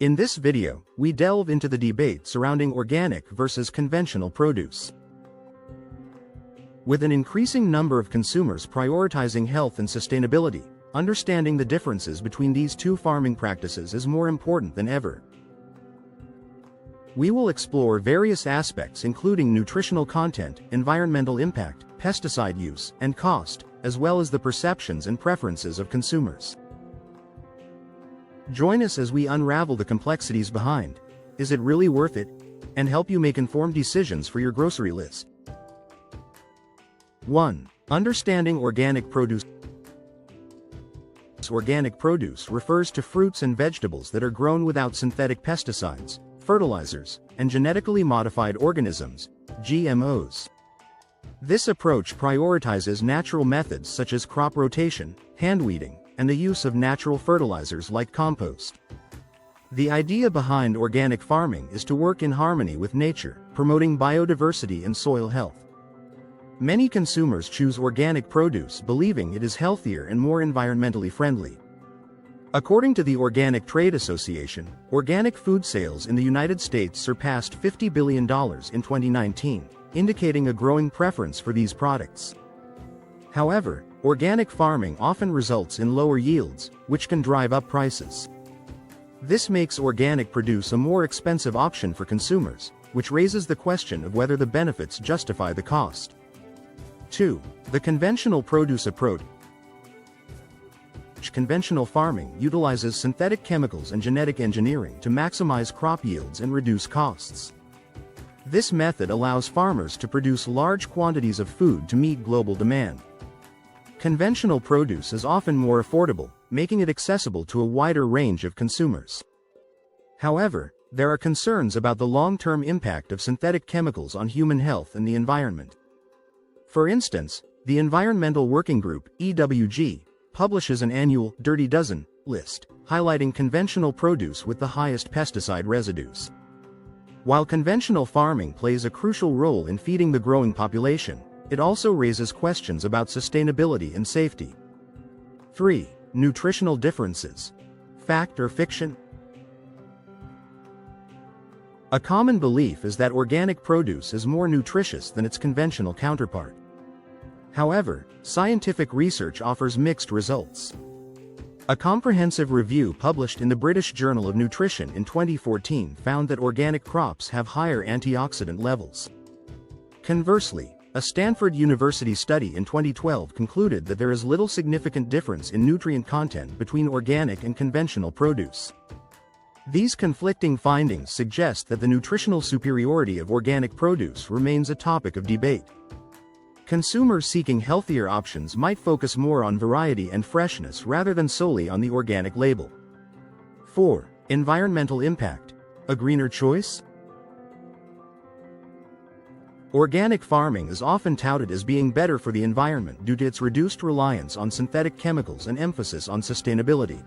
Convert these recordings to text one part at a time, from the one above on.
In this video, we delve into the debate surrounding organic versus conventional produce. With an increasing number of consumers prioritizing health and sustainability, understanding the differences between these two farming practices is more important than ever. We will explore various aspects including nutritional content, environmental impact, pesticide use, and cost, as well as the perceptions and preferences of consumers. Join us as we unravel the complexities behind, is it really worth it, and help you make informed decisions for your grocery list. 1. Understanding organic produce. Organic produce refers to fruits and vegetables that are grown without synthetic pesticides, fertilizers, and genetically modified organisms, GMOs. This approach prioritizes natural methods such as crop rotation, hand weeding, and the use of natural fertilizers like compost. The idea behind organic farming is to work in harmony with nature, promoting biodiversity and soil health. Many consumers choose organic produce believing it is healthier and more environmentally friendly. According to the Organic Trade Association, organic food sales in the United States surpassed $50 billion in 2019, indicating a growing preference for these products. However, organic farming often results in lower yields, which can drive up prices. This makes organic produce a more expensive option for consumers, which raises the question of whether the benefits justify the cost. 2. The conventional produce approach. Conventional farming utilizes synthetic chemicals and genetic engineering to maximize crop yields and reduce costs. This method allows farmers to produce large quantities of food to meet global demand. Conventional produce is often more affordable, making it accessible to a wider range of consumers. However, there are concerns about the long-term impact of synthetic chemicals on human health and the environment. For instance, the Environmental Working Group, EWG, publishes an annual Dirty Dozen list, highlighting conventional produce with the highest pesticide residues. While conventional farming plays a crucial role in feeding the growing population, it also raises questions about sustainability and safety. 3. Nutritional differences. Fact or fiction? A common belief is that organic produce is more nutritious than its conventional counterpart. However, scientific research offers mixed results. A comprehensive review published in the British Journal of Nutrition in 2014 found that organic crops have higher antioxidant levels. Conversely, a Stanford University study in 2012 concluded that there is little significant difference in nutrient content between organic and conventional produce. These conflicting findings suggest that the nutritional superiority of organic produce remains a topic of debate. Consumers seeking healthier options might focus more on variety and freshness rather than solely on the organic label. 4. Environmental impact. A greener choice? Organic farming is often touted as being better for the environment due to its reduced reliance on synthetic chemicals and emphasis on sustainability.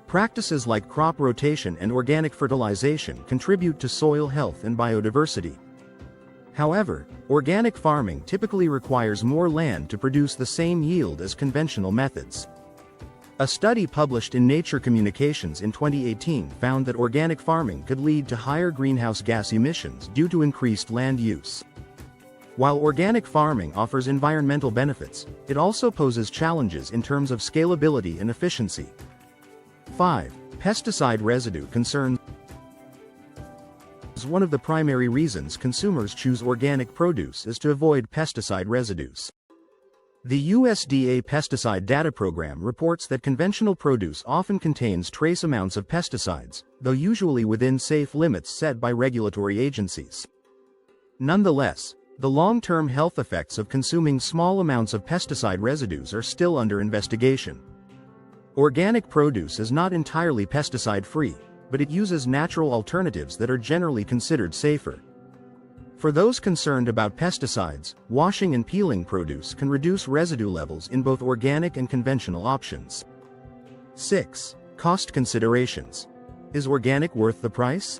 Practices like crop rotation and organic fertilization contribute to soil health and biodiversity. However, organic farming typically requires more land to produce the same yield as conventional methods. A study published in Nature Communications in 2018 found that organic farming could lead to higher greenhouse gas emissions due to increased land use. While organic farming offers environmental benefits, it also poses challenges in terms of scalability and efficiency. 5. Pesticide residue concerns. One of the primary reasons consumers choose organic produce is to avoid pesticide residues. The USDA Pesticide Data Program reports that conventional produce often contains trace amounts of pesticides, though usually within safe limits set by regulatory agencies. Nonetheless, the long-term health effects of consuming small amounts of pesticide residues are still under investigation. Organic produce is not entirely pesticide-free, but it uses natural alternatives that are generally considered safer. For those concerned about pesticides, washing and peeling produce can reduce residue levels in both organic and conventional options. 6. Cost considerations. Is organic worth the price?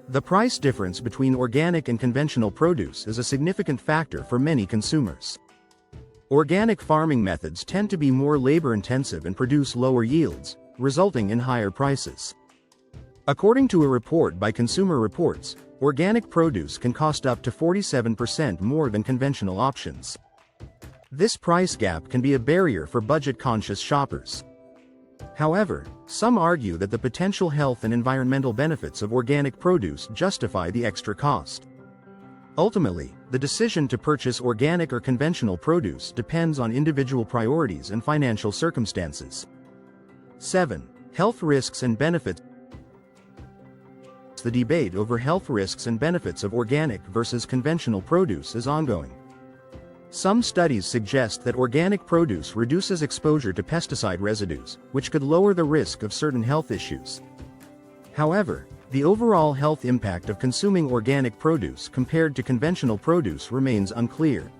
The price difference between organic and conventional produce is a significant factor for many consumers. Organic farming methods tend to be more labor-intensive and produce lower yields, resulting in higher prices. According to a report by Consumer Reports, organic produce can cost up to 47% more than conventional options. This price gap can be a barrier for budget-conscious shoppers. However, some argue that the potential health and environmental benefits of organic produce justify the extra cost. Ultimately, the decision to purchase organic or conventional produce depends on individual priorities and financial circumstances. 7. Health risks and benefits. The debate over health risks and benefits of organic versus conventional produce is ongoing. Some studies suggest that organic produce reduces exposure to pesticide residues, which could lower the risk of certain health issues. However, the overall health impact of consuming organic produce compared to conventional produce remains unclear.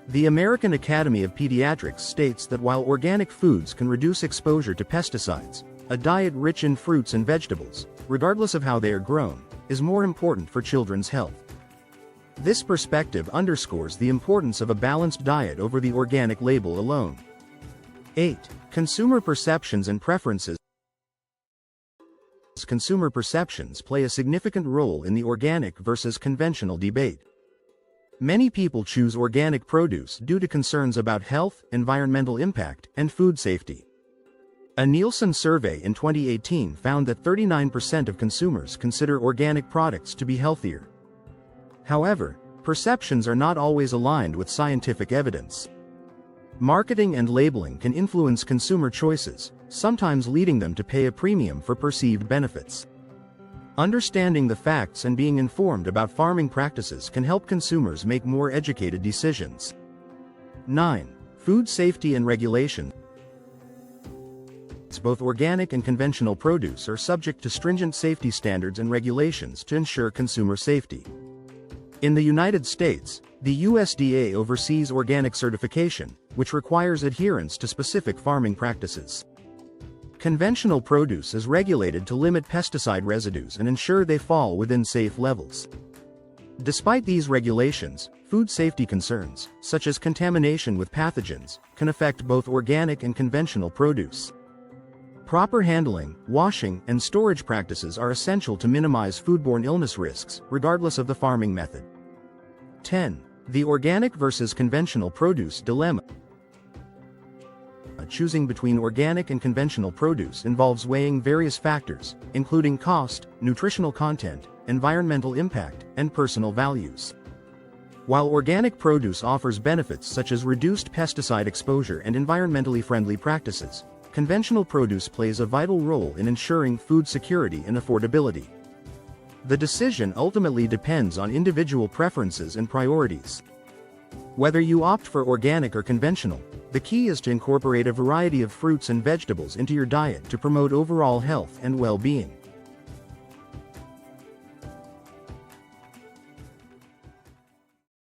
The American Academy of Pediatrics states that while organic foods can reduce exposure to pesticides, a diet rich in fruits and vegetables, regardless of how they are grown, is more important for children's health. This perspective underscores the importance of a balanced diet over the organic label alone. 8. Consumer perceptions and preferences. Consumer perceptions play a significant role in the organic versus conventional debate. Many people choose organic produce due to concerns about health, environmental impact, and food safety. A Nielsen survey in 2018 found that 39% of consumers consider organic products to be healthier. However, perceptions are not always aligned with scientific evidence. Marketing and labeling can influence consumer choices, sometimes leading them to pay a premium for perceived benefits. Understanding the facts and being informed about farming practices can help consumers make more educated decisions. 9. Food safety and regulation. Both organic and conventional produce are subject to stringent safety standards and regulations to ensure consumer safety. In the United States, the USDA oversees organic certification, which requires adherence to specific farming practices. Conventional produce is regulated to limit pesticide residues and ensure they fall within safe levels. Despite these regulations, food safety concerns, such as contamination with pathogens, can affect both organic and conventional produce. Proper handling, washing, and storage practices are essential to minimize foodborne illness risks, regardless of the farming method. 10. The organic versus conventional produce dilemma. Choosing between organic and conventional produce involves weighing various factors, including cost, nutritional content, environmental impact, and personal values. While organic produce offers benefits such as reduced pesticide exposure and environmentally friendly practices, conventional produce plays a vital role in ensuring food security and affordability. The decision ultimately depends on individual preferences and priorities. Whether you opt for organic or conventional, the key is to incorporate a variety of fruits and vegetables into your diet to promote overall health and well-being.